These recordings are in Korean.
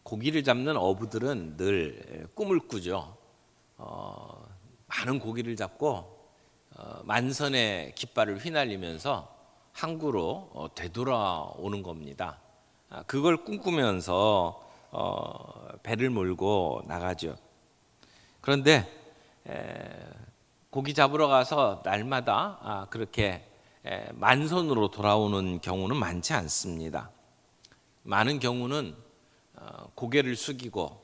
고기를 잡는 어부들은 늘 꿈을 꾸죠. 많은 고기를 잡고 만선의 깃발을 휘날리면서 항구로 되돌아오는 겁니다. 그걸 꿈꾸면서 배를 몰고 나가죠. 그런데 고기 잡으러 가서 날마다 그렇게 만선으로 돌아오는 경우는 많지 않습니다. 많은 경우는 고개를 숙이고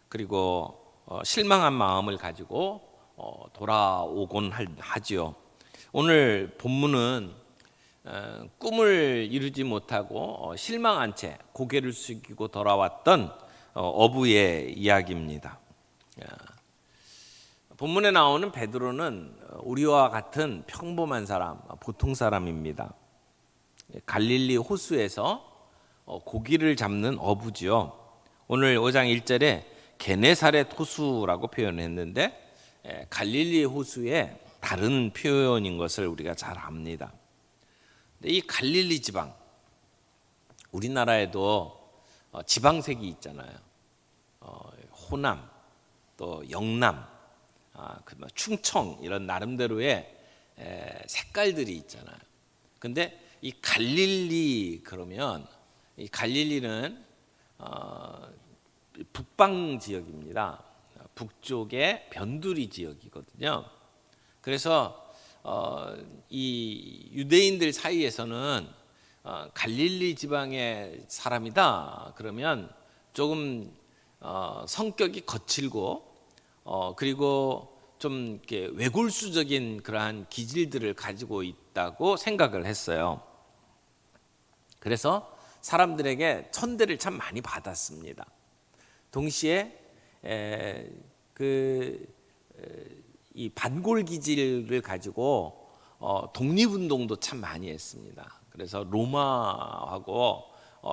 그리고 실망한 마음을 가지고 돌아오곤 하지요. 오늘 본문은 꿈을 이루지 못하고 실망한 채 고개를 숙이고 돌아왔던 어부의 이야기입니다. 본문에 나오는 베드로는 우리와 같은 평범한 사람, 보통 사람입니다. 갈릴리 호수에서 고기를 잡는 어부지요. 오늘 5장 1절에 게네사렛 호수라고 표현했는데 갈릴리 호수의 다른 표현인 것을 우리가 잘 압니다. 이 갈릴리 지방, 우리나라에도 지방색이 있잖아요. 호남, 또 영남, 충청 이런 나름대로의 색깔들이 있잖아요. 근데 이 갈릴리 그러면 이 갈릴리는 북방 지역입니다. 북쪽의 변두리 지역이거든요. 그래서 이 유대인들 사이에서는 갈릴리 지방의 사람이다 그러면 조금 성격이 거칠고 그리고 좀 이렇게 외골수적인 그러한 기질들을 가지고 있다고 생각을 했어요. 그래서 사람들에게 천대를 참 많이 받았습니다. 동시에 이 반골 기질을 가지고 독립운동도 참 많이 했습니다. 그래서 로마하고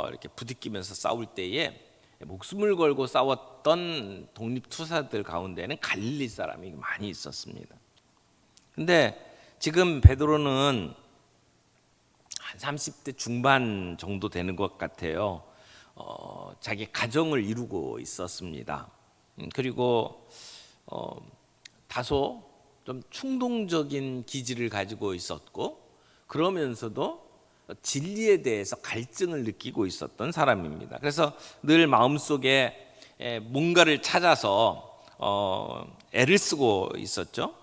이렇게 부딪히면서 싸울 때에 목숨을 걸고 싸웠던 독립투사들 가운데는 갈릴리 사람이 많이 있었습니다. 근데 지금 베드로는 한 30대 중반 정도 되는 것 같아요. 자기 가정을 이루고 있었습니다. 그리고 다소 좀 충동적인 기질을 가지고 있었고 그러면서도 진리에 대해서 갈증을 느끼고 있었던 사람입니다. 그래서 늘 마음속에 뭔가를 찾아서 애를 쓰고 있었죠.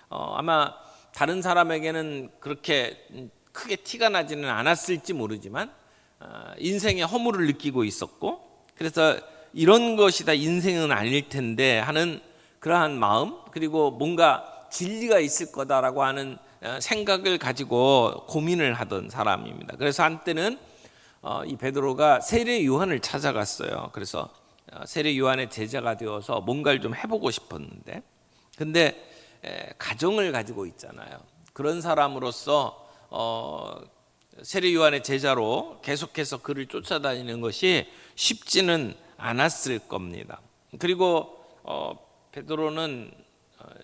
아마 다른 사람에게는 그렇게 크게 티가 나지는 않았을지 모르지만 인생의 허물을 느끼고 있었고 그래서 이런 것이 다 인생은 아닐 텐데 하는 그러한 마음 그리고 뭔가 진리가 있을 거다라고 하는 생각을 가지고 고민을 하던 사람입니다. 그래서 한때는 이 베드로가 세례 요한을 찾아갔어요. 그래서 세례 요한의 제자가 되어서 뭔가를 좀 해보고 싶었는데 근데 가정을 가지고 있잖아요. 그런 사람으로서 세례 요한의 제자로 계속해서 그를 쫓아다니는 것이 쉽지는 않았을 겁니다. 그리고 베드로는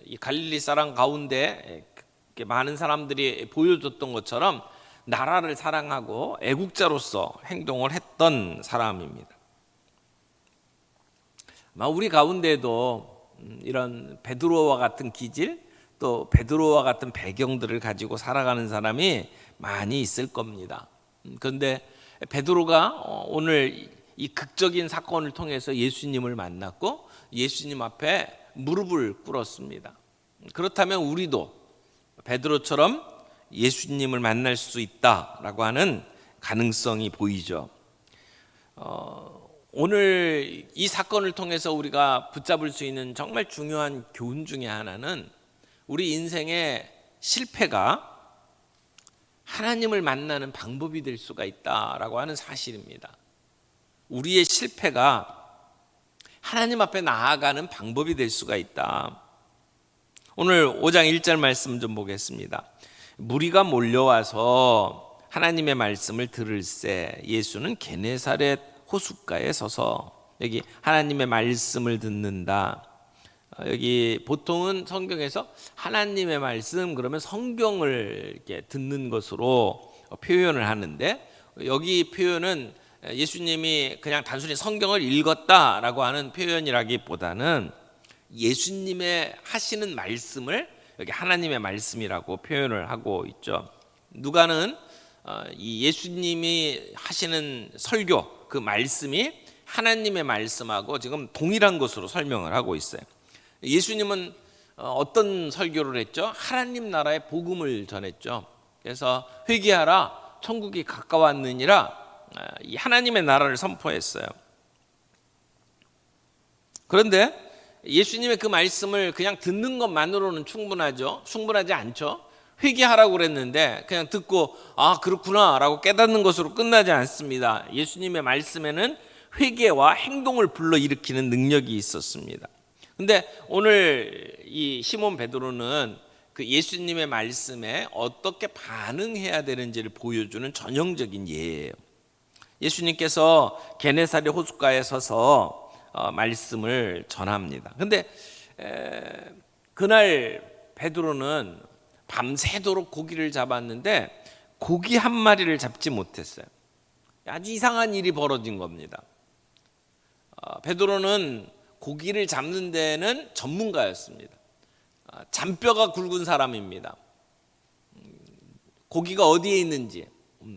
이 갈릴리 사람 가운데 많은 사람들이 보여줬던 것처럼 나라를 사랑하고 애국자로서 행동을 했던 사람입니다. 우리 가운데도 이런 베드로와 같은 기질 또 베드로와 같은 배경들을 가지고 살아가는 사람이 많이 있을 겁니다. 그런데 베드로가 오늘 이 극적인 사건을 통해서 예수님을 만났고 예수님 앞에 무릎을 꿇었습니다. 그렇다면 우리도 베드로처럼 예수님을 만날 수 있다라고 하는 가능성이 보이죠. 오늘 이 사건을 통해서 우리가 붙잡을 수 있는 정말 중요한 교훈 중에 하나는 우리 인생의 실패가 하나님을 만나는 방법이 될 수가 있다라고 하는 사실입니다. 우리의 실패가 하나님 앞에 나아가는 방법이 될 수가 있다. 오늘 5장 1절 말씀 좀 보겠습니다. 무리가 몰려와서 하나님의 말씀을 들을새 예수는 게네사렛 호숫가에 서서 여기 하나님의 말씀을 듣는다. 여기 보통은 성경에서 하나님의 말씀 그러면 성경을 이렇게 듣는 것으로 표현을 하는데 여기 표현은 예수님이 그냥 단순히 성경을 읽었다라고 하는 표현이라기보다는 예수님의 하시는 말씀을 여기 하나님의 말씀이라고 표현을 하고 있죠. 누가는 이 예수님이 하시는 설교 그 말씀이 하나님의 말씀하고 지금 동일한 것으로 설명을 하고 있어요. 예수님은 어떤 설교를 했죠? 하나님 나라의 복음을 전했죠. 그래서 회개하라 천국이 가까웠느니라 이 하나님의 나라를 선포했어요. 그런데 예수님의 그 말씀을 그냥 듣는 것만으로는 충분하지 않죠. 회개하라고 그랬는데 그냥 듣고 아 그렇구나 라고 깨닫는 것으로 끝나지 않습니다. 예수님의 말씀에는 회개와 행동을 불러일으키는 능력이 있었습니다. 근데 오늘 이 시몬 베드로는 그 예수님의 말씀에 어떻게 반응해야 되는지를 보여주는 전형적인 예예요. 예수님께서 게네사렛 호숫가에 서서 말씀을 전합니다. 근데 그날 베드로는 밤새도록 고기를 잡았는데 고기 한 마리를 잡지 못했어요. 아주 이상한 일이 벌어진 겁니다. 베드로는 고기를 잡는 데는 전문가였습니다. 잔뼈가 굵은 사람입니다. 고기가 어디에 있는지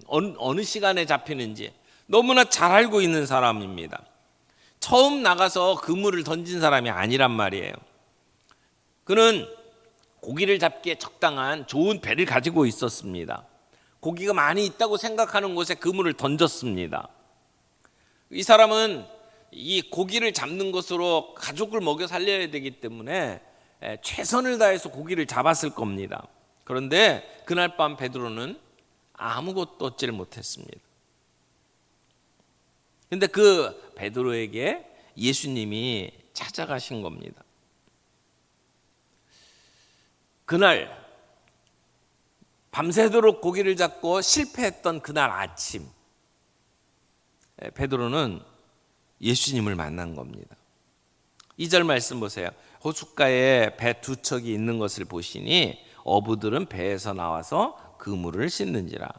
어느 시간에 잡히는지 너무나 잘 알고 있는 사람입니다. 처음 나가서 그물을 던진 사람이 아니란 말이에요. 그는 고기를 잡기에 적당한 좋은 배를 가지고 있었습니다. 고기가 많이 있다고 생각하는 곳에 그물을 던졌습니다. 이 사람은 이 고기를 잡는 것으로 가족을 먹여 살려야 되기 때문에 최선을 다해서 고기를 잡았을 겁니다. 그런데 그날 밤 베드로는 아무것도 얻지를 못했습니다. 근데 그 베드로에게 예수님이 찾아가신 겁니다. 그날 밤새도록 고기를 잡고 실패했던 그날 아침 베드로는 예수님을 만난 겁니다. 2절 말씀 보세요. 호숫가에 배 두 척이 있는 것을 보시니 어부들은 배에서 나와서 그물을 씻는지라.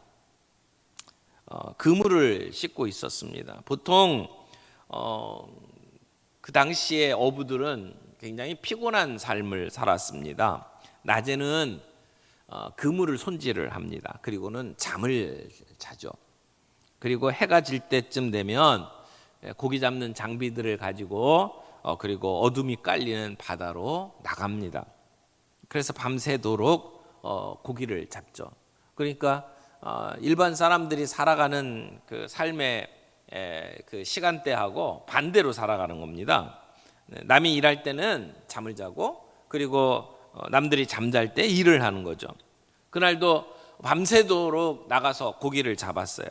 그물을 씻고 있었습니다. 보통 그 당시에 어부들은 굉장히 피곤한 삶을 살았습니다. 낮에는 그물을 손질을 합니다. 그리고는 잠을 자죠. 그리고 해가 질 때쯤 되면 고기 잡는 장비들을 가지고 그리고 어둠이 깔리는 바다로 나갑니다. 그래서 밤새도록 고기를 잡죠. 그러니까 일반 사람들이 살아가는 그 삶의 그 시간대하고 반대로 살아가는 겁니다. 남이 일할 때는 잠을 자고 그리고 남들이 잠잘 때 일을 하는 거죠. 그날도 밤새도록 나가서 고기를 잡았어요.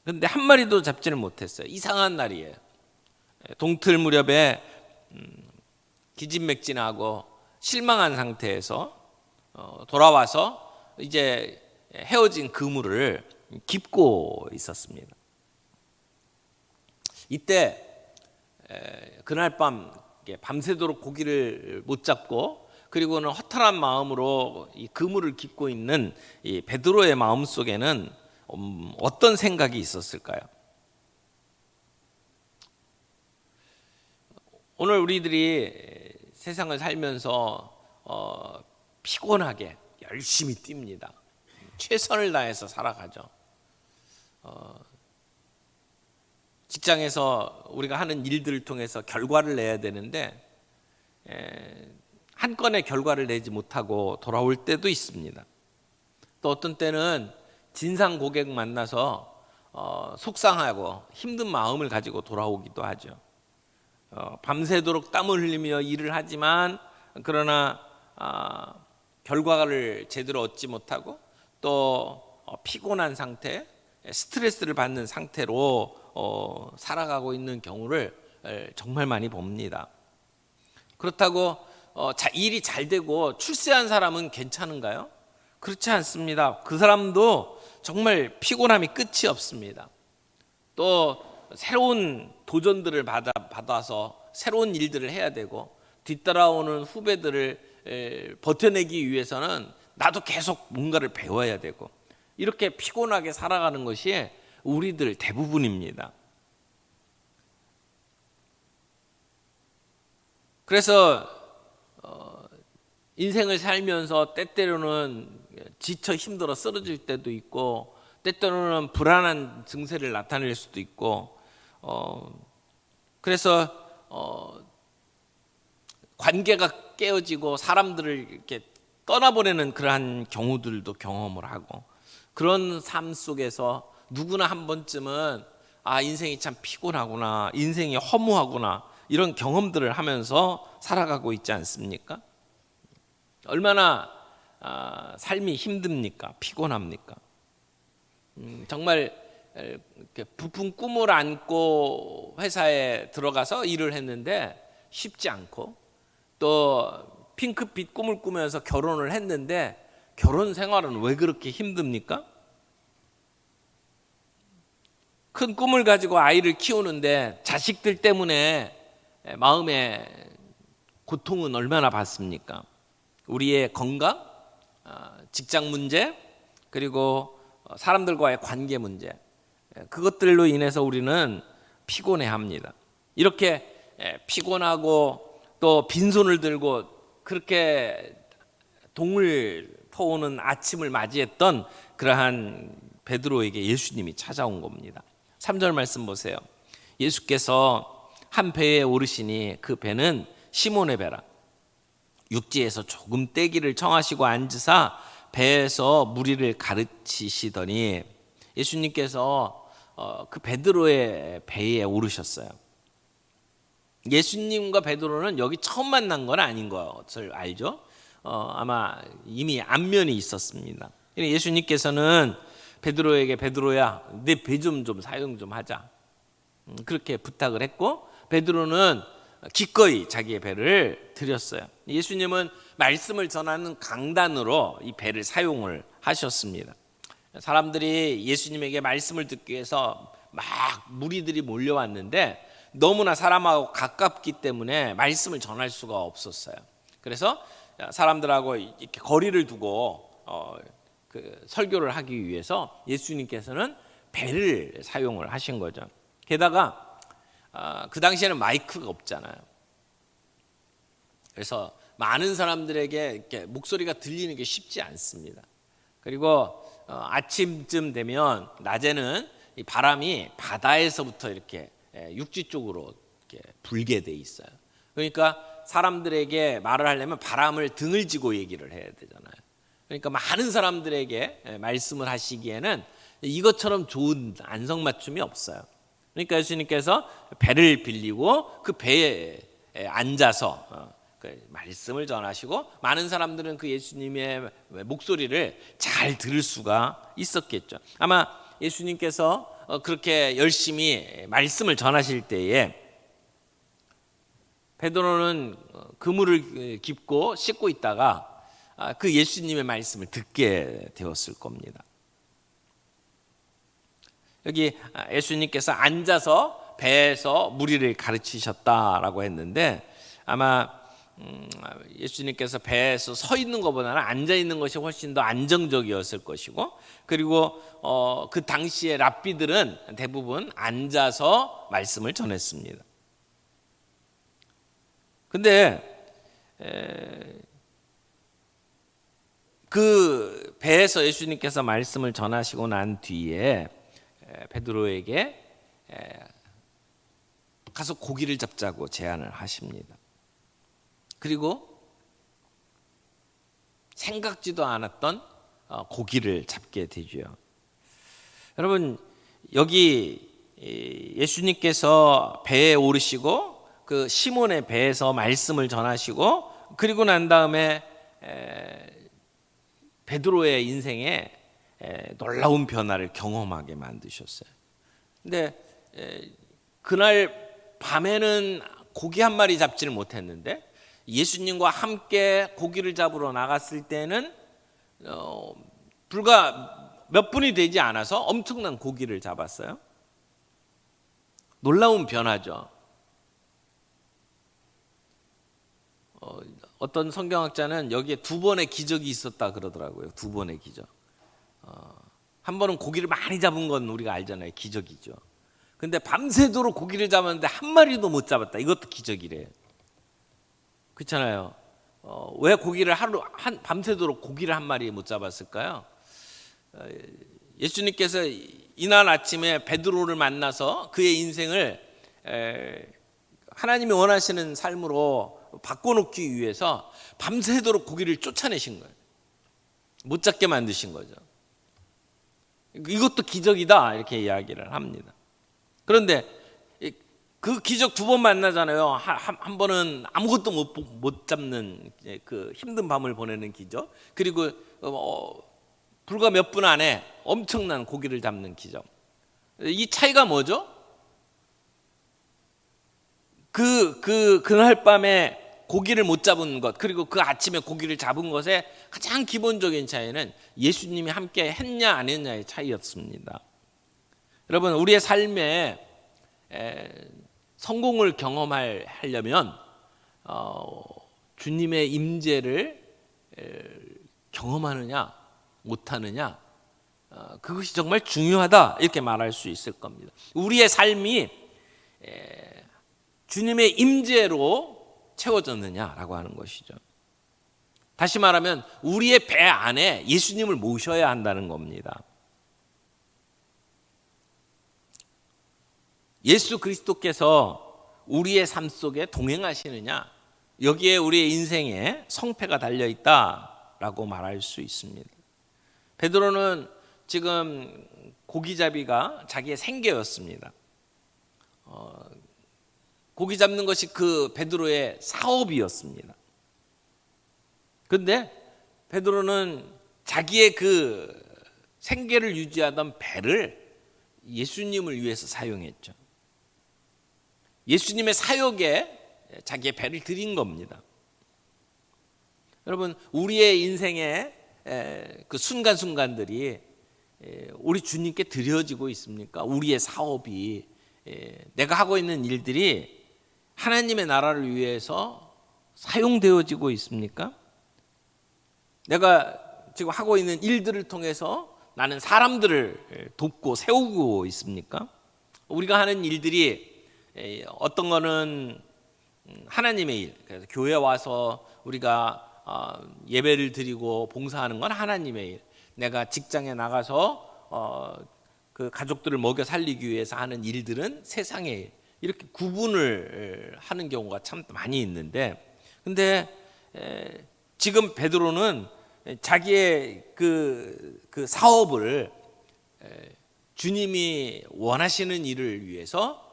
그런데 한 마리도 잡지는 못했어요. 이상한 날이에요. 동틀 무렵에 기진맥진하고 실망한 상태에서 돌아와서 이제 헤어진 그물을 깁고 있었습니다. 이때 그날 밤 밤새도록 고기를 못 잡고 그리고는 허탈한 마음으로 이 그물을 깁고 있는 이 베드로의 마음 속에는 어떤 생각이 있었을까요? 오늘 우리들이 세상을 살면서 피곤하게 열심히 뜁니다. 최선을 다해서 살아가죠. 직장에서 우리가 하는 일들을 통해서 결과를 내야 되는데 한 건의 결과를 내지 못하고 돌아올 때도 있습니다. 또 어떤 때는 진상 고객 만나서 속상하고 힘든 마음을 가지고 돌아오기도 하죠. 밤새도록 땀을 흘리며 일을 하지만 그러나 결과를 제대로 얻지 못하고 또 피곤한 상태, 스트레스를 받는 상태로 살아가고 있는 경우를 정말 많이 봅니다. 그렇다고 일이 잘 되고 출세한 사람은 괜찮은가요? 그렇지 않습니다. 그 사람도 정말 피곤함이 끝이 없습니다. 또 새로운 도전들을 받아서 새로운 일들을 해야 되고 뒤따라오는 후배들을 버텨내기 위해서는 나도 계속 뭔가를 배워야 되고 이렇게 피곤하게 살아가는 것이 우리들 대부분입니다. 그래서 인생을 살면서 때때로는 지쳐 힘들어 쓰러질 때도 있고, 때때로는 불안한 증세를 나타낼 수도 있고, 그래서 관계가 깨어지고 사람들을 이렇게 떠나보내는 그러한 경우들도 경험을 하고, 그런 삶 속에서 누구나 한 번쯤은 인생이 참 피곤하구나, 인생이 허무하구나, 이런 경험들을 하면서 살아가고 있지 않습니까? 얼마나 삶이 힘듭니까? 피곤합니까? 정말 이렇게 부푼 꿈을 안고 회사에 들어가서 일을 했는데 쉽지 않고, 또 핑크빛 꿈을 꾸면서 결혼을 했는데 결혼 생활은 왜 그렇게 힘듭니까? 큰 꿈을 가지고 아이를 키우는데 자식들 때문에 마음의 고통은 얼마나 받습니까? 우리의 건강, 직장 문제, 그리고 사람들과의 관계 문제, 그것들로 인해서 우리는 피곤해합니다. 이렇게 피곤하고 또 빈손을 들고 그렇게 동을 퍼오는 아침을 맞이했던 그러한 베드로에게 예수님이 찾아온 겁니다. 3절 말씀 보세요. 예수께서 한 배에 오르시니 그 배는 시몬의 배라. 육지에서 조금 떼기를 청하시고 앉으사 배에서 무리를 가르치시더니, 예수님께서 그 베드로의 배에 오르셨어요. 예수님과 베드로는 여기 처음 만난 건 아닌 것을 알죠. 아마 이미 안면이 있었습니다. 예수님께서는 베드로에게, 베드로야, 내 배 좀 사용 좀 하자, 그렇게 부탁을 했고, 베드로는 기꺼이 자기의 배를 드렸어요. 예수님은 말씀을 전하는 강단으로 이 배를 사용을 하셨습니다. 사람들이 예수님에게 말씀을 듣기 위해서 막 무리들이 몰려왔는데 너무나 사람하고 가깝기 때문에 말씀을 전할 수가 없었어요. 그래서 사람들하고 이렇게 거리를 두고 그 설교를 하기 위해서 예수님께서는 배를 사용을 하신 거죠. 게다가 그 당시에는 마이크가 없잖아요. 그래서 많은 사람들에게 이렇게 목소리가 들리는 게 쉽지 않습니다. 그리고 아침쯤 되면, 낮에는 이 바람이 바다에서부터 이렇게 육지 쪽으로 이렇게 불게 돼 있어요. 그러니까 사람들에게 말을 하려면 바람을 등을 지고 얘기를 해야 되잖아요. 그러니까 많은 사람들에게 말씀을 하시기에는 이것처럼 좋은 안성맞춤이 없어요. 그러니까 예수님께서 배를 빌리고 그 배에 앉아서 말씀을 전하시고, 많은 사람들은 그 예수님의 목소리를 잘 들을 수가 있었겠죠. 아마 예수님께서 그렇게 열심히 말씀을 전하실 때에 베드로는 그물을 깁고 씻고 있다가 그 예수님의 말씀을 듣게 되었을 겁니다. 여기 예수님께서 앉아서 배에서 무리를 가르치셨다라고 했는데, 아마 예수님께서 배에서 서 있는 것보다는 앉아 있는 것이 훨씬 더 안정적이었을 것이고, 그리고 그 당시의 랍비들은 대부분 앉아서 말씀을 전했습니다. 근데 그 배에서 예수님께서 말씀을 전하시고 난 뒤에 베드로에게 가서 고기를 잡자고 제안을 하십니다. 그리고 생각지도 않았던 고기를 잡게 되죠. 여러분, 여기 예수님께서 배에 오르시고 그 시몬의 배에서 말씀을 전하시고, 그리고 난 다음에 베드로의 인생에 놀라운 변화를 경험하게 만드셨어요. 근데 그날 밤에는 고기 한 마리 잡지를 못했는데, 예수님과 함께 고기를 잡으러 나갔을 때는 불과 몇 분이 되지 않아서 엄청난 고기를 잡았어요. 놀라운 변화죠. 어떤 성경학자는 여기에 2번의 기적이 있었다 그러더라고요. 2번의 기적. 한 번은 고기를 많이 잡은 건 우리가 알잖아요. 기적이죠. 근데 밤새도록 고기를 잡았는데 한 마리도 못 잡았다. 이것도 기적이래요. 그렇잖아요. 왜 고기를 밤새도록 고기를 한 마리 못 잡았을까요? 예수님께서 이날 아침에 베드로를 만나서 그의 인생을 하나님이 원하시는 삶으로 바꿔놓기 위해서 밤새도록 고기를 쫓아내신 거예요. 못 잡게 만드신 거죠. 이것도 기적이다 이렇게 이야기를 합니다. 그런데 그 기적 두 번 만나잖아요. 한 번은 아무것도 못 잡는 그 힘든 밤을 보내는 기적, 그리고 불과 몇 분 안에 엄청난 고기를 잡는 기적. 이 차이가 뭐죠? 그날 밤에 고기를 못 잡은 것, 그리고 그 아침에 고기를 잡은 것의 가장 기본적인 차이는 예수님이 함께 했냐 안 했냐의 차이였습니다. 여러분, 우리의 삶에 성공을 경험하려면 주님의 임재를 경험하느냐 못하느냐, 그것이 정말 중요하다 이렇게 말할 수 있을 겁니다. 우리의 삶이 주님의 임재로 채워졌느냐라고 하는 것이죠. 다시 말하면 우리의 배 안에 예수님을 모셔야 한다는 겁니다. 예수 그리스도께서 우리의 삶 속에 동행하시느냐, 여기에 우리의 인생에 성패가 달려있다라고 말할 수 있습니다. 베드로는 지금 고기잡이가 자기의 생계였습니다. 고기 잡는 것이 그 베드로의 사업이었습니다. 그런데 베드로는 자기의 그 생계를 유지하던 배를 예수님을 위해서 사용했죠. 예수님의 사역에 자기의 배를 드린 겁니다. 여러분, 우리의 인생의 그 순간순간들이 우리 주님께 드려지고 있습니까? 우리의 사업이, 내가 하고 있는 일들이 하나님의 나라를 위해서 사용되어지고 있습니까? 내가 지금 하고 있는 일들을 통해서 나는 사람들을 돕고 세우고 있습니까? 우리가 하는 일들이 어떤 거는 하나님의 일, 그래서 교회 와서 우리가 예배를 드리고 봉사하는 건 하나님의 일, 내가 직장에 나가서 그 가족들을 먹여 살리기 위해서 하는 일들은 세상의 일, 이렇게 구분을 하는 경우가 참 많이 있는데, 근데 지금 베드로는 자기의 그 사업을 주님이 원하시는 일을 위해서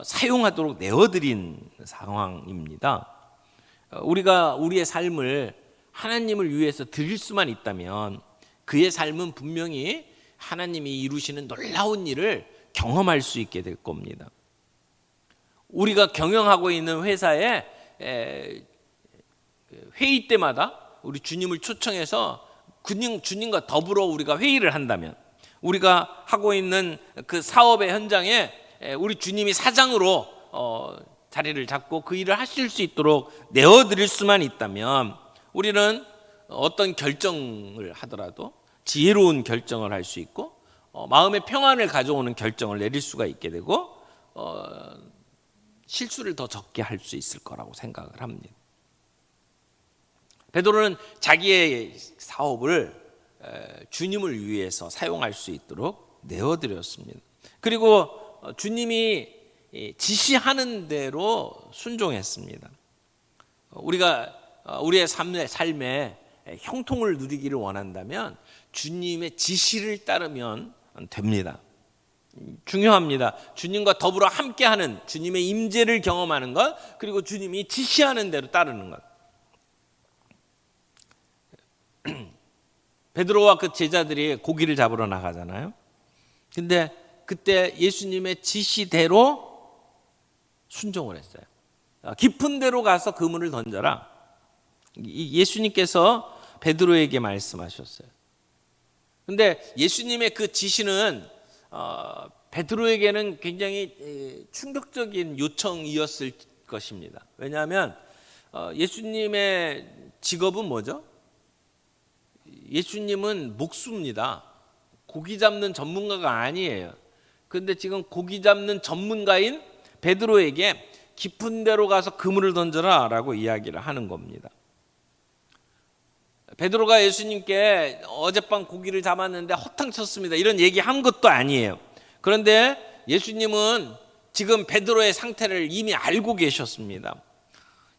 사용하도록 내어드린 상황입니다. 우리가 우리의 삶을 하나님을 위해서 드릴 수만 있다면 그의 삶은 분명히 하나님이 이루시는 놀라운 일을 경험할 수 있게 될 겁니다. 우리가 경영하고 있는 회사에 회의 때마다 우리 주님을 초청해서 주님과 더불어 우리가 회의를 한다면, 우리가 하고 있는 그 사업의 현장에 우리 주님이 사장으로 자리를 잡고 그 일을 하실 수 있도록 내어드릴 수만 있다면, 우리는 어떤 결정을 하더라도 지혜로운 결정을 할 수 있고 마음의 평안을 가져오는 결정을 내릴 수가 있게 되고 실수를 더 적게 할 수 있을 거라고 생각을 합니다. 베드로는 자기의 사업을 주님을 위해서 사용할 수 있도록 내어드렸습니다. 그리고 주님이 지시하는 대로 순종했습니다. 우리가 우리의 삶에 형통을 누리기를 원한다면 주님의 지시를 따르면 됩니다. 중요합니다. 주님과 더불어 함께하는, 주님의 임재를 경험하는 것, 그리고 주님이 지시하는 대로 따르는 것. 베드로와 그 제자들이 고기를 잡으러 나가잖아요. 근데 그때 예수님의 지시대로 순종을 했어요. 깊은 데로 가서 그물을 던져라. 예수님께서 베드로에게 말씀하셨어요. 근데 예수님의 그 지시는 베드로에게는 굉장히 충격적인 요청이었을 것입니다. 왜냐하면 예수님의 직업은 뭐죠? 예수님은 목수입니다. 고기 잡는 전문가가 아니에요. 그런데 지금 고기 잡는 전문가인 베드로에게 깊은 데로 가서 그물을 던져라 라고 이야기를 하는 겁니다. 베드로가 예수님께 어젯밤 고기를 잡았는데 허탕쳤습니다 이런 얘기 한 것도 아니에요. 그런데 예수님은 지금 베드로의 상태를 이미 알고 계셨습니다.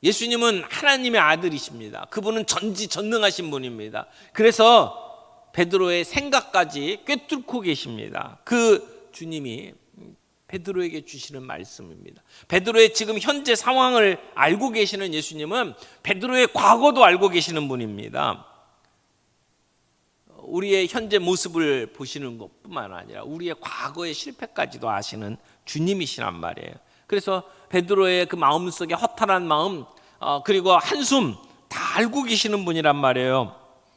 예수님은 하나님의 아들이십니다. 그분은 전지전능하신 분입니다. 그래서 베드로의 생각까지 꿰뚫고 계십니다. 그 주님이 베드로에게 주시는 말씀입니다. 베드로의 지금 현재 상황을 알고 계시는 예수님은 베드로의 과거도 알고 계시는 분입니다. 우리의 현재 모습을 보시는 것뿐만 아니라 우리의 과거의 실패까지도 아시는 주님이시란 말이에요. 그래서 베드로의 그 마음속에 허탈한 마음 그리고 한숨 다 알고 계시는 분이란 말이에요.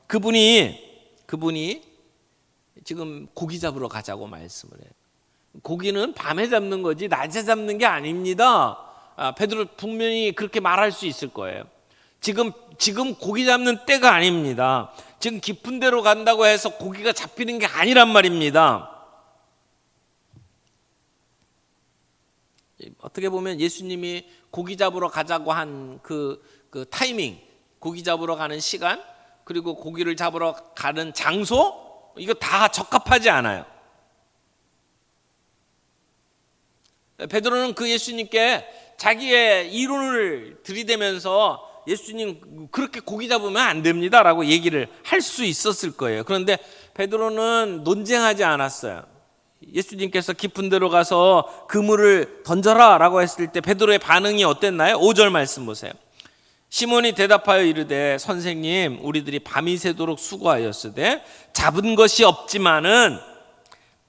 그분이 지금 고기 잡으러 가자고 말씀을 해요. 고기는 밤에 잡는 거지 낮에 잡는 게 아닙니다. 베드로 분명히 그렇게 말할 수 있을 거예요. 지금 고기 잡는 때가 아닙니다. 지금 깊은 데로 간다고 해서 고기가 잡히는 게 아니란 말입니다. 어떻게 보면 예수님이 고기 잡으러 가자고 한 그 타이밍, 고기 잡으러 가는 시간, 그리고 고기를 잡으러 가는 장소, 이거 다 적합하지 않아요. 베드로는 그 예수님께 자기의 이론을 들이대면서 예수님 그렇게 고기 잡으면 안 됩니다 라고 얘기를 할 수 있었을 거예요. 그런데 베드로는 논쟁하지 않았어요. 예수님께서 깊은 데로 가서 그물을 던져라 라고 했을 때 베드로의 반응이 어땠나요? 5절 말씀 보세요. 시몬이 대답하여 이르되 선생님 우리들이 밤이 새도록 수고하였으되 잡은 것이 없지만은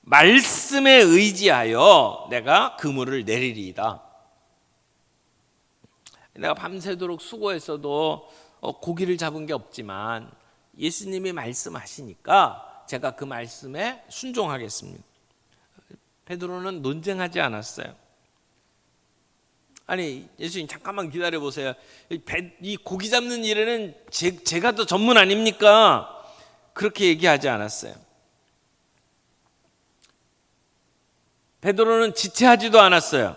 말씀에 의지하여 내가 그물을 내리리이다. 내가 밤새도록 수고했어도 고기를 잡은 게 없지만 예수님이 말씀하시니까 제가 그 말씀에 순종하겠습니다. 베드로는 논쟁하지 않았어요. 아니 예수님 잠깐만 기다려 보세요. 이 고기 잡는 일에는 제가 더 전문 아닙니까? 그렇게 얘기하지 않았어요. 베드로는 지체하지도 않았어요.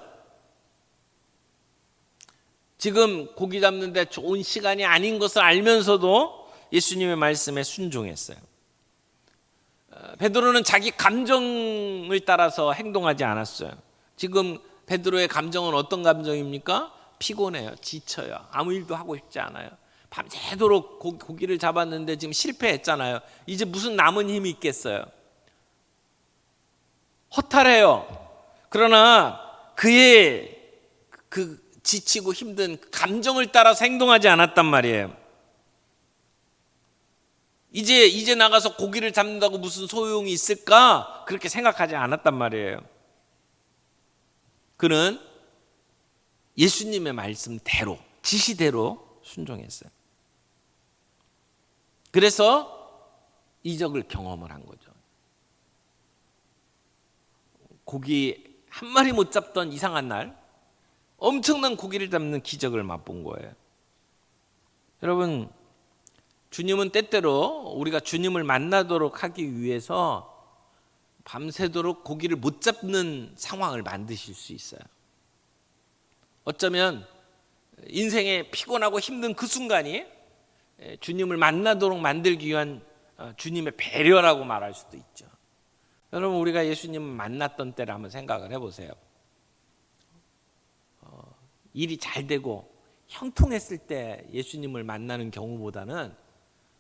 지금 고기 잡는데 좋은 시간이 아닌 것을 알면서도 예수님의 말씀에 순종했어요. 베드로는 자기 감정을 따라서 행동하지 않았어요. 지금 베드로의 감정은 어떤 감정입니까? 피곤해요. 지쳐요. 아무 일도 하고 싶지 않아요. 밤새도록 고기를 잡았는데 지금 실패했잖아요. 이제 무슨 남은 힘이 있겠어요? 허탈해요. 그러나 그의 그 지치고 힘든 감정을 따라서 행동하지 않았단 말이에요. 이제 나가서 고기를 잡는다고 무슨 소용이 있을까? 그렇게 생각하지 않았단 말이에요. 그는 예수님의 말씀대로, 지시대로 순종했어요. 그래서 이적을 경험을 한 거죠. 고기 한 마리 못 잡던 이상한 날 엄청난 고기를 잡는 기적을 맛본 거예요. 여러분, 주님은 때때로 우리가 주님을 만나도록 하기 위해서 밤새도록 고기를 못 잡는 상황을 만드실 수 있어요. 어쩌면 인생에 피곤하고 힘든 그 순간이 주님을 만나도록 만들기 위한 주님의 배려라고 말할 수도 있죠. 여러분, 우리가 예수님을 만났던 때를 한번 생각을 해보세요. 일이 잘 되고 형통했을 때 예수님을 만나는 경우보다는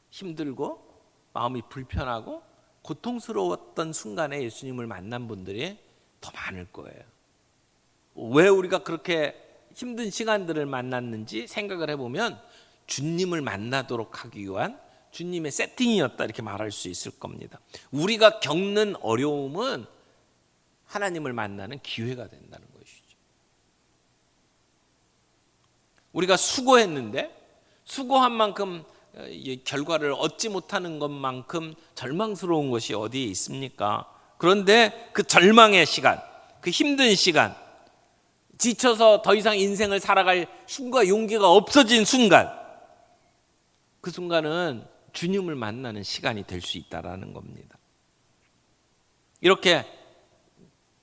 힘들고 마음이 불편하고 고통스러웠던 순간에 예수님을 만난 분들이 더 많을 거예요. 왜 우리가 그렇게 힘든 시간들을 만났는지 생각을 해보면 주님을 만나도록 하기 위한 주님의 세팅이었다 이렇게 말할 수 있을 겁니다. 우리가 겪는 어려움은 하나님을 만나는 기회가 된다는 것이죠. 우리가 수고했는데 수고한 만큼 결과를 얻지 못하는 것만큼 절망스러운 것이 어디에 있습니까? 그런데 그 절망의 시간, 그 힘든 시간, 지쳐서 더 이상 인생을 살아갈 힘과 용기가 없어진 순간, 그 순간은 주님을 만나는 시간이 될 수 있다는 겁니다. 이렇게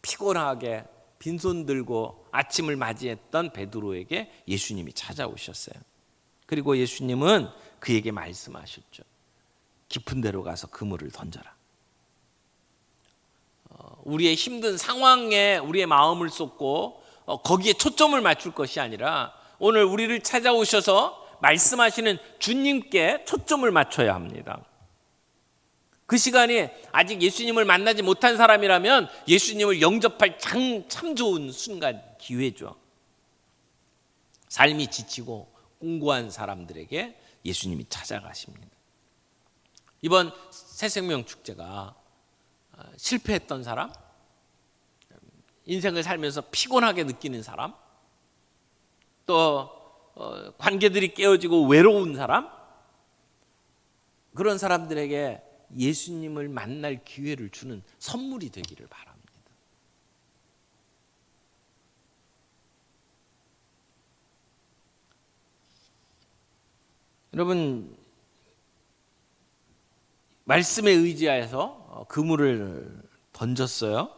피곤하게 빈손 들고 아침을 맞이했던 베드로에게 예수님이 찾아오셨어요. 그리고 예수님은 그에게 말씀하셨죠. 깊은 데로 가서 그물을 던져라. 우리의 힘든 상황에 우리의 마음을 쏟고 거기에 초점을 맞출 것이 아니라 오늘 우리를 찾아오셔서 말씀하시는 주님께 초점을 맞춰야 합니다. 그 시간이 아직 예수님을 만나지 못한 사람이라면 예수님을 영접할 참 좋은 순간, 기회죠. 삶이 지치고 공고한 사람들에게 예수님이 찾아가십니다. 이번 새생명 축제가 실패했던 사람, 인생을 살면서 피곤하게 느끼는 사람, 또 관계들이 깨어지고 외로운 사람, 그런 사람들에게 예수님을 만날 기회를 주는 선물이 되기를 바랍니다. 여러분, 말씀에 의지하여서 그물을 던졌어요.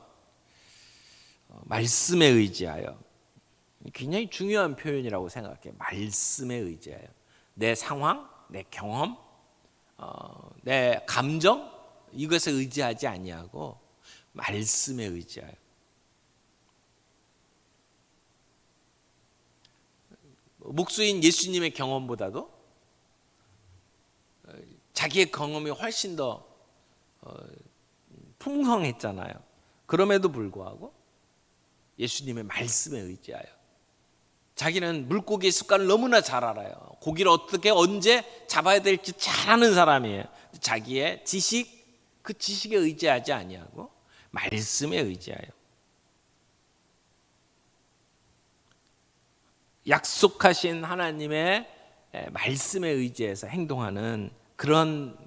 말씀에 의지하여. 굉장히 중요한 표현이라고 생각해요. 말씀에 의지하여. 내 상황, 내 경험, 내 감정, 이것에 의지하지 아니하고 말씀에 의지하여. 목수인 예수님의 경험보다도 자기의 경험이 훨씬 더 풍성했잖아요. 그럼에도 불구하고 예수님의 말씀에 의지하여. 자기는 물고기의 습관을 너무나 잘 알아요. 고기를 어떻게 언제 잡아야 될지 잘 아는 사람이에요. 자기의 지식, 그 지식에 의지하지 아니하고 말씀에 의지하여. 약속하신 하나님의 말씀에 의지해서 행동하는 그런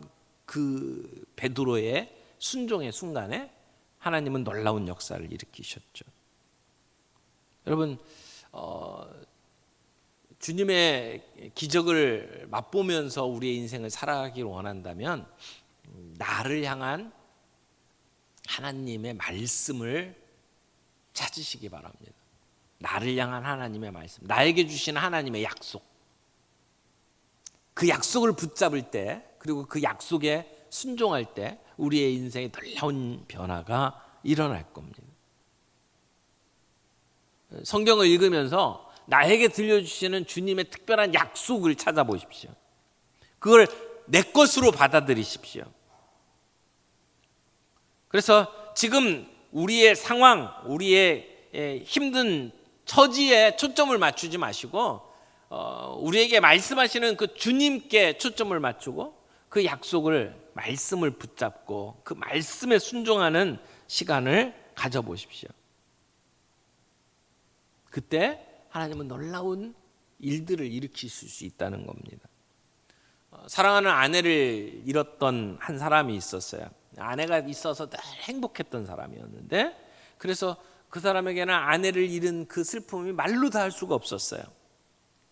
그 베드로의 순종의 순간에 하나님은 놀라운 역사를 일으키셨죠. 여러분, 주님의 기적을 맛보면서 우리의 인생을 살아가기를 원한다면 나를 향한 하나님의 말씀을 찾으시기 바랍니다. 나를 향한 하나님의 말씀, 나에게 주시는 하나님의 약속, 그 약속을 붙잡을 때, 그리고 그 약속에 순종할 때 우리의 인생에 놀라운 변화가 일어날 겁니다. 성경을 읽으면서 나에게 들려주시는 주님의 특별한 약속을 찾아보십시오. 그걸 내 것으로 받아들이십시오. 그래서 지금 우리의 상황, 우리의 힘든 처지에 초점을 맞추지 마시고 우리에게 말씀하시는 그 주님께 초점을 맞추고 그 약속을, 말씀을 붙잡고 그 말씀에 순종하는 시간을 가져보십시오. 그때 하나님은 놀라운 일들을 일으키실 수 있다는 겁니다. 사랑하는 아내를 잃었던 한 사람이 있었어요. 아내가 있어서 늘 행복했던 사람이었는데, 그래서 그 사람에게는 아내를 잃은 그 슬픔이 말로 다 할 수가 없었어요.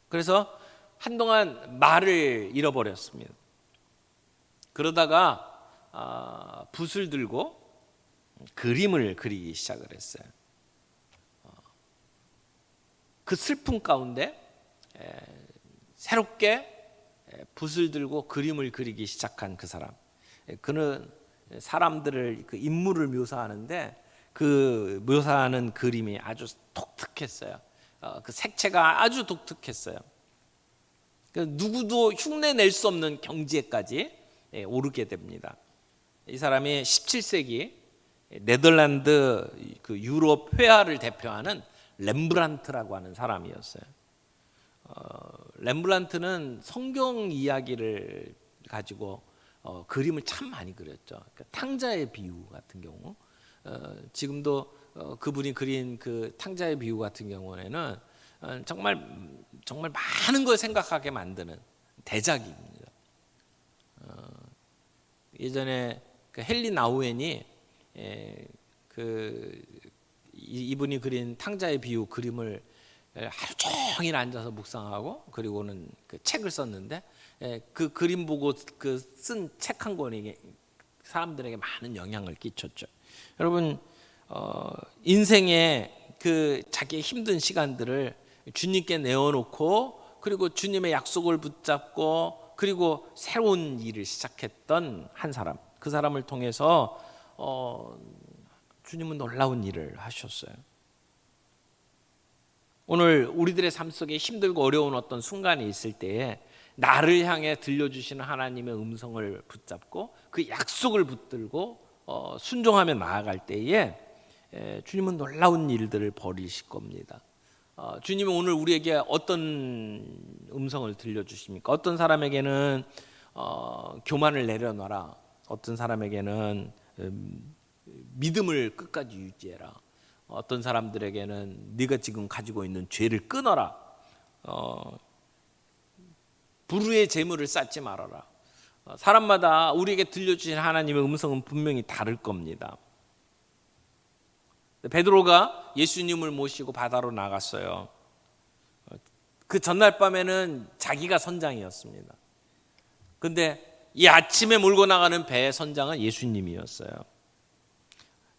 그래서 한동안 말을 잃어버렸습니다. 그러다가 붓을 들고 그림을 그리기 시작을 했어요. 그 슬픔 가운데 새롭게 붓을 들고 그림을 그리기 시작한 그 사람. 그는 사람들을, 그 인물을 묘사하는데 그 묘사하는 그림이 아주 독특했어요. 그 색채가 아주 독특했어요. 누구도 흉내낼 수 없는 경지에까지 오르게 됩니다. 이 사람이 17세기 네덜란드 그 유럽 회화를 대표하는 렘브란트라고 하는 사람이었어요. 렘브란트는 성경 이야기를 가지고 그림을 참 많이 그렸죠. 그러니까 탕자의 비유 같은 경우, 지금도 그분이 그린 그 탕자의 비유 같은 경우에는 정말 많은 걸 생각하게 만드는 대작입니다. 예전에 그 헨리 나우엔이 이분이 그린 탕자의 비유 그림을 하루 종일 앉아서 묵상하고 그리고는 그 책을 썼는데, 그 그림 보고 그 쓴 책 한 권이 사람들에게 많은 영향을 끼쳤죠. 여러분, 인생의 그 자기의 힘든 시간들을 주님께 내어놓고 그리고 주님의 약속을 붙잡고 그리고 새로운 일을 시작했던 한 사람, 그 사람을 통해서 주님은 놀라운 일을 하셨어요. 오늘 우리들의 삶 속에 힘들고 어려운 어떤 순간이 있을 때에 나를 향해 들려주시는 하나님의 음성을 붙잡고 그 약속을 붙들고 순종하며 나아갈 때에 주님은 놀라운 일들을 벌이실 겁니다. 주님은 오늘 우리에게 어떤 음성을 들려주십니까? 어떤 사람에게는 교만을 내려놔라. 어떤 사람에게는 믿음을 끝까지 유지해라. 어떤 사람들에게는 네가 지금 가지고 있는 죄를 끊어라. 불의의 재물을 쌓지 말아라. 사람마다 우리에게 들려주신 하나님의 음성은 분명히 다를 겁니다. 베드로가 예수님을 모시고 바다로 나갔어요. 그 전날 밤에는 자기가 선장이었습니다. 근데 이 아침에 몰고 나가는 배의 선장은 예수님이었어요.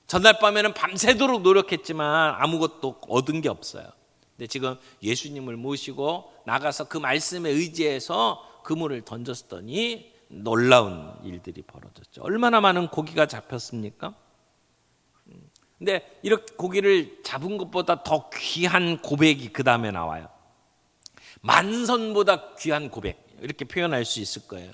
전날 밤에는 밤새도록 노력했지만 아무것도 얻은 게 없어요. 근데 지금 예수님을 모시고 나가서 그 말씀에 의지해서 그물을 던졌더니 놀라운 일들이 벌어졌죠. 얼마나 많은 고기가 잡혔습니까? 근데 이렇게 고기를 잡은 것보다 더 귀한 고백이 그 다음에 나와요. 만선보다 귀한 고백, 이렇게 표현할 수 있을 거예요.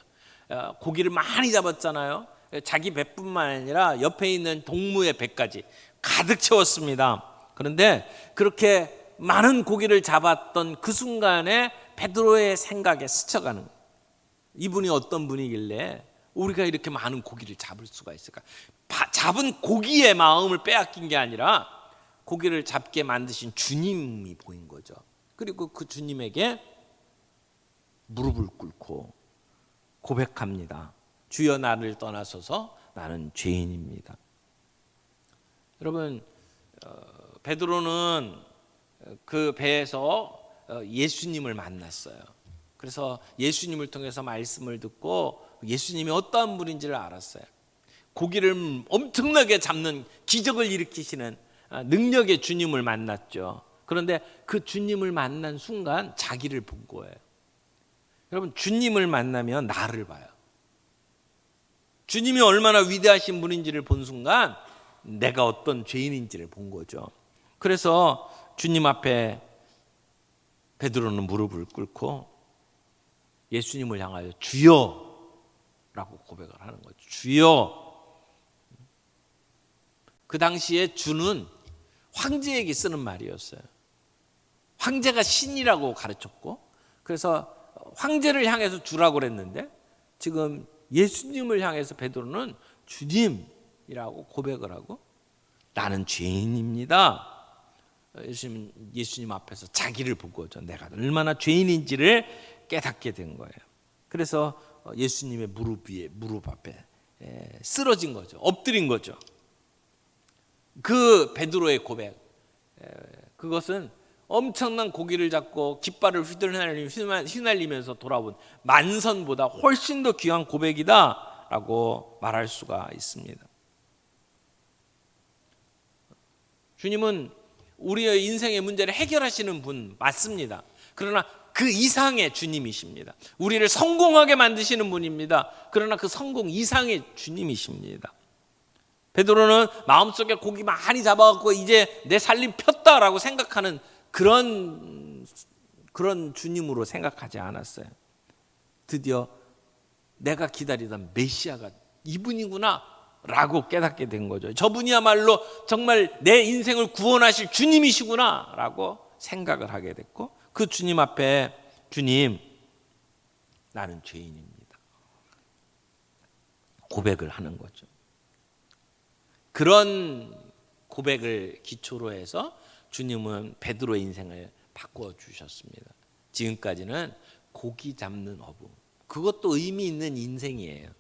고기를 많이 잡았잖아요. 자기 배뿐만 아니라 옆에 있는 동무의 배까지 가득 채웠습니다. 그런데 그렇게 많은 고기를 잡았던 그 순간에 베드로의 생각에 스쳐가는 거예요. 이분이 어떤 분이길래 우리가 이렇게 많은 고기를 잡을 수가 있을까? 잡은 고기의 마음을 빼앗긴 게 아니라 고기를 잡게 만드신 주님이 보인 거죠. 그리고 그 주님에게 무릎을 꿇고 고백합니다. 주여 나를 떠나소서 나는 죄인입니다. 여러분, 베드로는 그 배에서 예수님을 만났어요. 그래서 예수님을 통해서 말씀을 듣고 예수님이 어떠한 분인지를 알았어요. 고기를 엄청나게 잡는 기적을 일으키시는 능력의 주님을 만났죠. 그런데 그 주님을 만난 순간 자기를 본 거예요. 여러분, 주님을 만나면 나를 봐요. 주님이 얼마나 위대하신 분인지를 본 순간 내가 어떤 죄인인지를 본 거죠. 그래서 주님 앞에 베드로는 무릎을 꿇고 예수님을 향하여 주여 라고 고백을 하는 거죠. 주여. 그 당시에 주는 황제에게 쓰는 말이었어요. 황제가 신이라고 가르쳤고, 그래서 황제를 향해서 주라고 그랬는데 지금 예수님을 향해서 베드로는 주님이라고 고백을 하고 나는 죄인입니다. 예수님 앞에서 자기를 보고죠. 내가 얼마나 죄인인지를 깨닫게 된 거예요. 그래서 예수님의 무릎 앞에 쓰러진 거죠. 엎드린 거죠. 그 베드로의 고백, 그것은 엄청난 고기를 잡고 깃발을 휘날리면서 돌아온 만선보다 훨씬 더 귀한 고백이다라고 말할 수가 있습니다. 주님은 우리의 인생의 문제를 해결하시는 분 맞습니다. 그러나 그 이상의 주님이십니다. 우리를 성공하게 만드시는 분입니다. 그러나 그 성공 이상의 주님이십니다. 베드로는 마음속에 고기 많이 잡아갖고 이제 내 살림 폈다라고 생각하는 그런 주님으로 생각하지 않았어요. 드디어 내가 기다리던 메시아가 이분이구나 라고 깨닫게 된 거죠. 저분이야말로 정말 내 인생을 구원하실 주님이시구나 라고 생각을 하게 됐고, 그 주님 앞에 주님 나는 죄인입니다 고백을 하는 거죠. 그런 고백을 기초로 해서 주님은 베드로의 인생을 바꾸어 주셨습니다. 지금까지는 고기 잡는 어부, 그것도 의미 있는 인생이에요.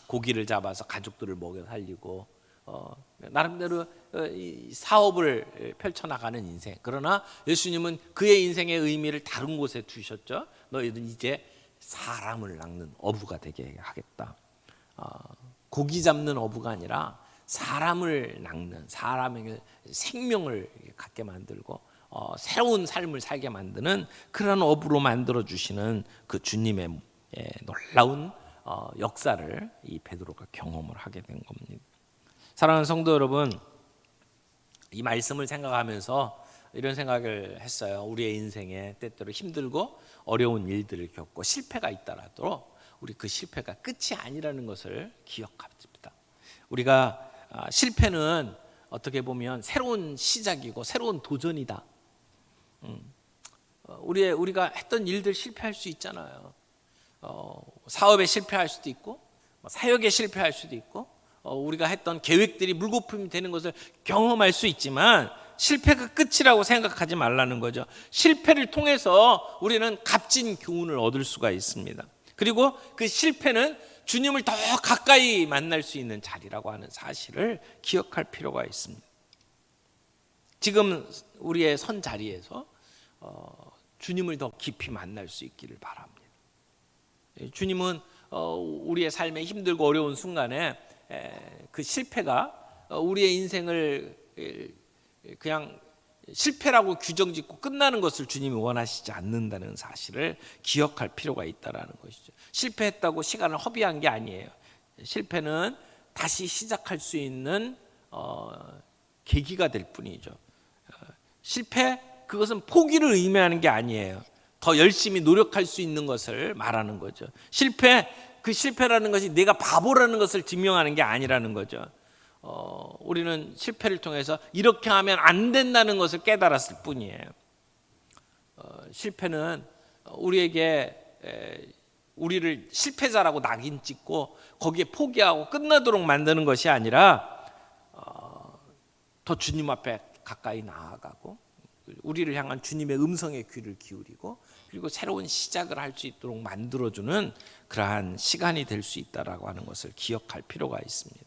고기를 잡아서 가족들을 먹여 살리고 나름대로 사업을 펼쳐나가는 인생. 그러나 예수님은 그의 인생의 의미를 다른 곳에 두셨죠. 너희는 이제 사람을 낚는 어부가 되게 하겠다. 고기 잡는 어부가 아니라 사람을 낚는, 사람에게 생명을 갖게 만들고 새로운 삶을 살게 만드는 그런 어부로 만들어 주시는 그 주님의 놀라운 역사를 이 베드로가 경험을 하게 된 겁니다. 사랑하는 성도 여러분, 이 말씀을 생각하면서 이런 생각을 했어요. 우리의 인생에 때때로 힘들고 어려운 일들을 겪고 실패가 있더라도 우리 그 실패가 끝이 아니라는 것을 기억합니다. 우리가 실패는 어떻게 보면 새로운 시작이고 새로운 도전이다. 우리가 했던 일들 실패할 수 있잖아요. 사업에 실패할 수도 있고 사역에 실패할 수도 있고 우리가 했던 계획들이 물거품이 되는 것을 경험할 수 있지만 실패가 끝이라고 생각하지 말라는 거죠. 실패를 통해서 우리는 값진 교훈을 얻을 수가 있습니다. 그리고 그 실패는 주님을 더 가까이 만날 수 있는 자리라고 하는 사실을 기억할 필요가 있습니다. 지금 우리의 선 자리에서 주님을 더 깊이 만날 수 있기를 바랍니다. 주님은 우리의 삶에 힘들고 어려운 순간에 그 실패가 우리의 인생을 그냥 실패라고 규정짓고 끝나는 것을 주님이 원하시지 않는다는 사실을 기억할 필요가 있다는 것이죠. 실패했다고 시간을 허비한 게 아니에요. 실패는 다시 시작할 수 있는 계기가 될 뿐이죠. 실패, 그것은 포기를 의미하는 게 아니에요. 더 열심히 노력할 수 있는 것을 말하는 거죠. 그 실패라는 것이 내가 바보라는 것을 증명하는 게 아니라는 거죠. 우리는 실패를 통해서 이렇게 하면 안 된다는 것을 깨달았을 뿐이에요. 실패는 우리에게 우리를 실패자라고 낙인 찍고 거기에 포기하고 끝나도록 만드는 것이 아니라 더 주님 앞에 가까이 나아가고 우리를 향한 주님의 음성에 귀를 기울이고 그리고 새로운 시작을 할 수 있도록 만들어주는 그러한 시간이 될 수 있다라고 하는 것을 기억할 필요가 있습니다.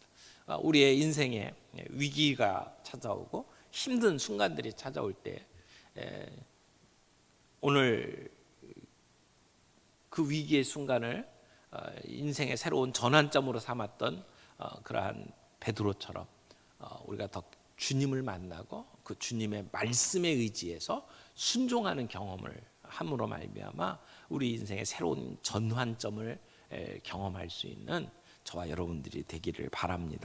우리의 인생에 위기가 찾아오고 힘든 순간들이 찾아올 때 오늘 그 위기의 순간을 인생의 새로운 전환점으로 삼았던 그러한 베드로처럼 우리가 더 주님을 만나고 그 주님의 말씀에 의지해서 순종하는 경험을 함으로 말미암아 우리 인생의 새로운 전환점을 경험할 수 있는 저와 여러분들이 되기를 바랍니다.